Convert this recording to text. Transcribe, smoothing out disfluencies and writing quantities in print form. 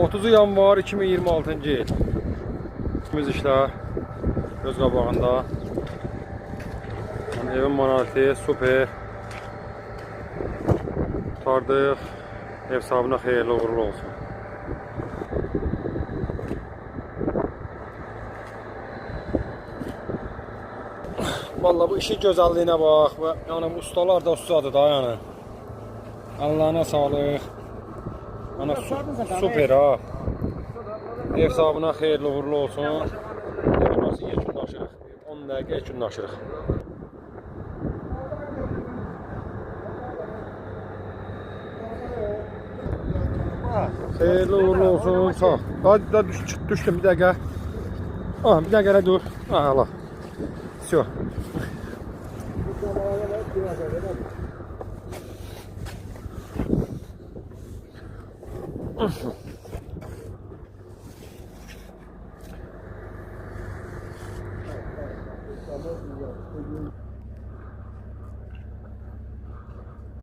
30 yanvar 2026-cı il. Biz işlər göz qabağında. Evin monoliti super. Tutardıq. Ev sahibinə xeyirli uğurlu olsun. Vallahi bu işin gözəlliyinə bax. Yəni bu ustalar da ustadır da yəni. Allahına sağlıq. Ana super ha. Ev sahibinə xeyirli uğurlu olsun. Ev nasıl yekunlaşırıq? 10 dəqiqə yekunlaşırıq. Xeyirli uğurlu olsun. Sağ. Hadi düşdüm bir dəqiqə. Ah, bir dəqiqə dur. Ah, Allah. Всё.